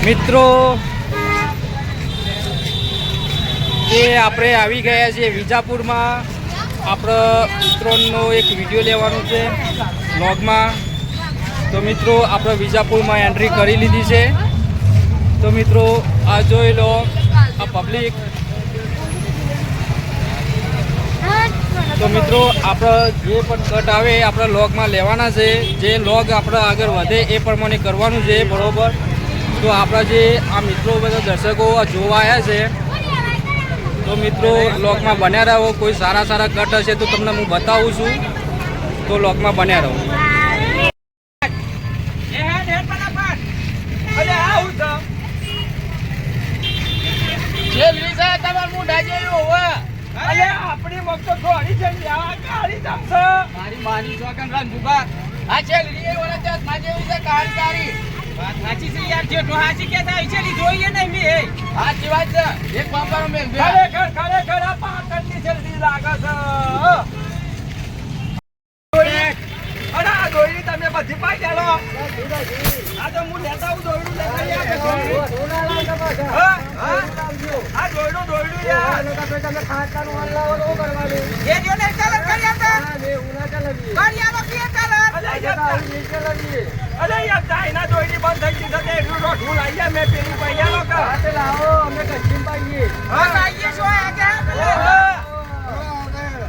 મિત્રો એ આપણે આવી ગયા છીએ વિજાપુરમાં. આપણે ઉત્તરાયણનો એક વિડીયો લેવાનો છે વ્લોગમાં. તો મિત્રો આપણે વિજાપુરમાં એન્ટ્રી કરી લીધી છે. તો મિત્રો આ જોઈ લો આ પબ્લિક. તો મિત્રો આપણે જે પણ કટ આવે આપણે લોગમાં લેવાના છે. જે લોગ આપણે આગળ વધે એ પ્રમાણે કરવાનું છે, બરોબર. તો આપણા જે આ મિત્રો બધા દર્શકો જોવા આવ્યા છે, તો મિત્રો લોગમાં બન્યા રહો. કોઈ સારા સારા કટ હશે તો તમને હું બતાવું છું. તો લોગમાં બન્યા રહો. મારી માની જોગન રંજુબા આ છેલરી એ ઓલા ચાસ માજે વિશે કારકારી વાત સાચી છે યાર. જેઠો હાચી કેતા આવી છે ની જોઈએ નહીં મે. સાચી વાત છે. એક પાપાનો મેલ ખરેખર આ પાકડની છેલરી લાગે છે. અરે આ દોયડી તમે બધી પાઈ ચાલો. આ તો હું લેતા આવું દોયડું લેતા યાર. આ દોયડું યાર તમે ખાટકાનું વાલ લાવો તો કરવાનું એ જો ને કલર કરી આપતા. મે ઉના કલર કરી આવો કે કલર અલે યાર ચાઈના દોયડી બંધ થઈ ગઈ છે. એટલું રોઠું લાવીએ મે પેલી પૈયા લો કા હાથે લાવો અમે કચ્ચીમ પાઈએ. હા આઈએ છો આગળ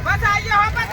બસ આઈએ હો બસ.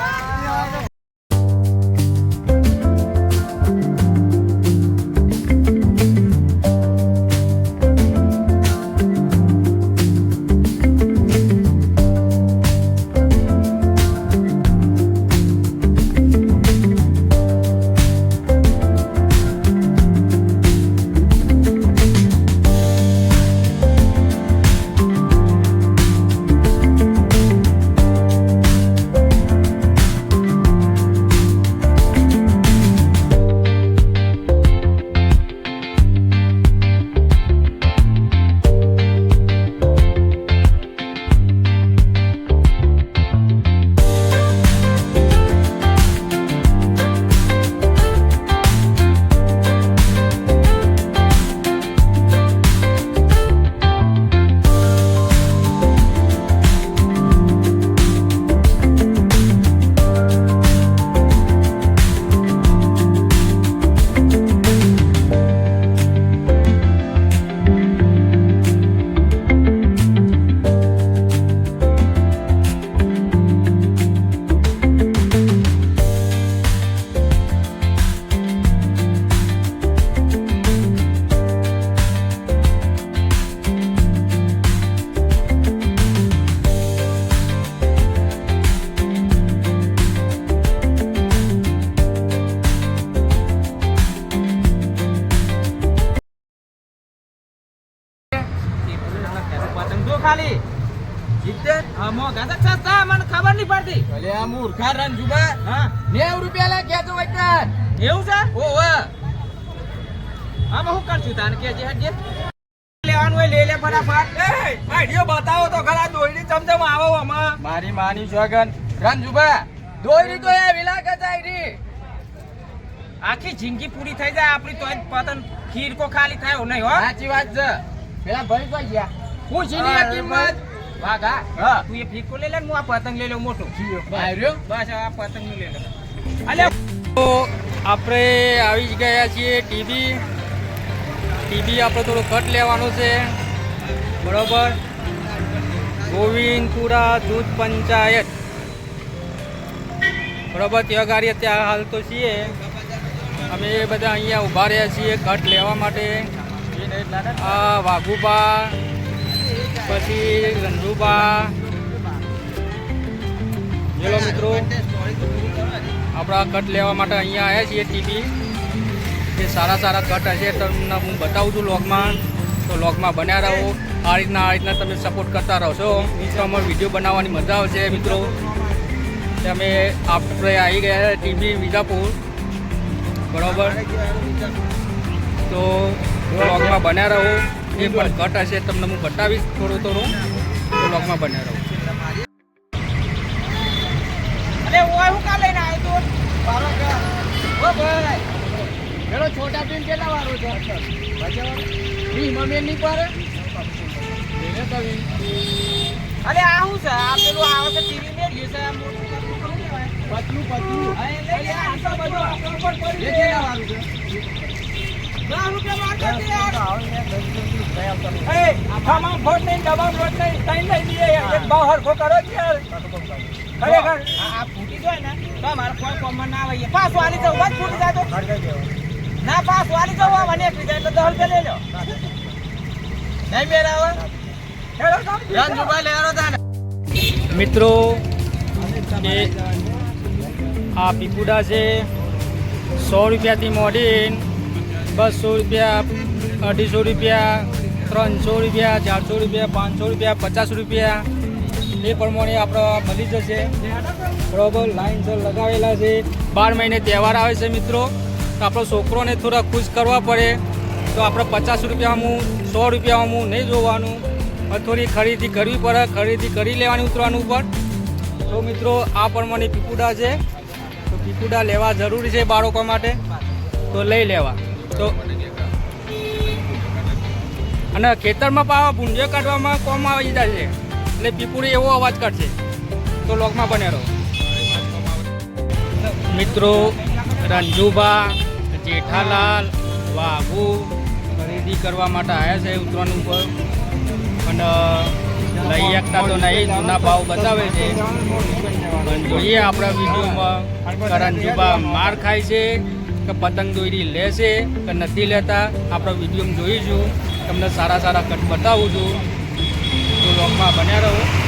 ખાલી જીતે મો ગાતા સસ્તા મને ખબર નહીં પડતી. ભલે આ મૂર્ખા રંજુબા હા 90 રૂપિયા લા કેજો વૈતન એવું છે. ઓહો આમાં હું કરશું તાન કે જે હડે લેવાનું હોય લે લે ફટાફટ. એ આઈડિયો બતાવો તો ખરા દોયડી ચમચમ આવો આમાં. મારી માની જોગન રંજુબા દોયડી તો એ વિલાકત આઈડી આખી જિંદગી પૂરી થઈ જાય આપણી તો પતન ખીર કો ખાલી થાય નહીં હો. સાચી વાત છે. પેલા ભાઈ કોઈ ગયા હું જીની કિંમત વાગા હા તું એ ફીકો લે લે હું આ પતંગ લઈ લઉં મોટો આવ્યો બસ આ પતંગ લઈ લે. અલે તો આપણે આવી ગયા છીએ ટીવી આપણે થોડો કટ લેવાનો છે, બરોબર. ગોવિંદપુરા દૂધ પંચાયત, બરોબર. ત્યાં ગાડી અત્યારે હાલ તો છીએ અમે બધા અહીંયા ઊભા રહ્યા છીએ કટ લેવા માટે. આ વાઘુબા પછી રંજુબા ચલો મિત્રો આપણા કટ લેવા માટે અહીંયા આવ્યા છીએ ટીવી. એ સારા સારા કટ હશે તમને હું બતાવું છું લોગમાં. તો લોગમાં બન્યા રહો. આ રીતના તમે સપોર્ટ કરતા રહશો મિત્રો. અમારો વિડીયો બનાવવાની મજા આવશે મિત્રો. તમે આપણે આવી ગયા ટીવી વિજાપુર, બરાબર. તો લોગમાં બન્યા રહો. એ પણ કટ હશે તમને હું બતાવીશ થોડું તો લોગમાં બન્યા રહો. અરે ઓય હું કા લઈને આવ્યો તો બારો કા ઓ ભાઈ પેલો છોટા પીન કેટલા વારો છે? 20 મમ્મી નહીં પાડે એને તમે અરે આ શું છે આ પેલું આવે છે ટીવી ને છે આ મોટું પતલું પતલું હા, એટલે આ તો બધું આપણા ઉપર પડી એ છે. કેટલા વાળું છે 10 રૂપિયા માંગતા છે યાર. એ, આમાં ફોટ નહીં, ડબ્બા ફોટ નહીં, ત્રણ લઈ લઈએ યાર. એક ભાવ હરખો કરો જ યાર. ખરેખર. આ ફૂટી જાય ને તો અમારે કોઈ કોમમાં ના આવીએ. પાછું આલી જવું, બસ ફૂટી જાય તો. ના, પાછું આલી જવું, આ મને એકલી જાય એટલે 10 રૂપિયા લઈ લો. નહીં મેળ આવે? હેડો તો. રણજુભાઈ લેવાનો તાને. મિત્રો એ આ પીપુડા છે 100 રૂપિયાથી મોડીને 200 રૂપિયા 250 રૂપિયા 300 રૂપિયા 400 રૂપિયા 500 રૂપિયા 50 રૂપિયા એ પ્રમાણે આપણે મળી જશે બરાબર. લાઈનસર લગાવેલા છે. 12 મહિને તહેવાર આવે છે મિત્રો, તો આપણો છોકરોને થોડા ખુશ કરવા પડે તો આપણે 50 રૂપિયામાં 100 રૂપિયામાં નહીં જોવાનું, થોડી ખરીદી કરવી પડે, ખરીદી કરી લેવાની ઉતરવાનું ઉપર. તો મિત્રો આ પ્રમાણે પીપુડા છે, તો પીપુડા લેવા જરૂરી છે બાળકો માટે, તો લઈ લેવા. તો અને ખેતરમાં પાવા ભૂંજો કાઢવામાં કોમ આવી જાય છે એટલે પીપુડી એવો અવાજ કાઢશે. તો લોકમાં બને રહો મિત્રો. રંજુભા, જેઠાલાલ, વાઘુ ખરીદી કરવા માટે આવ્યા છે ઉતરણ ઉપર, અને લઈ શકતા તો નહીં, જૂના ભાવ બતાવે છે. પણ જોઈએ આપણા વિડીયોમાં રંજુભા માર ખાય છે કે પતંગ દોરી લે છે કે નથી લેતા, આપણા વિડીયોમાં જોઈશું. તમને સારા સારા કટ બતાવું છું, તો લોકમાં બન્યા રહો.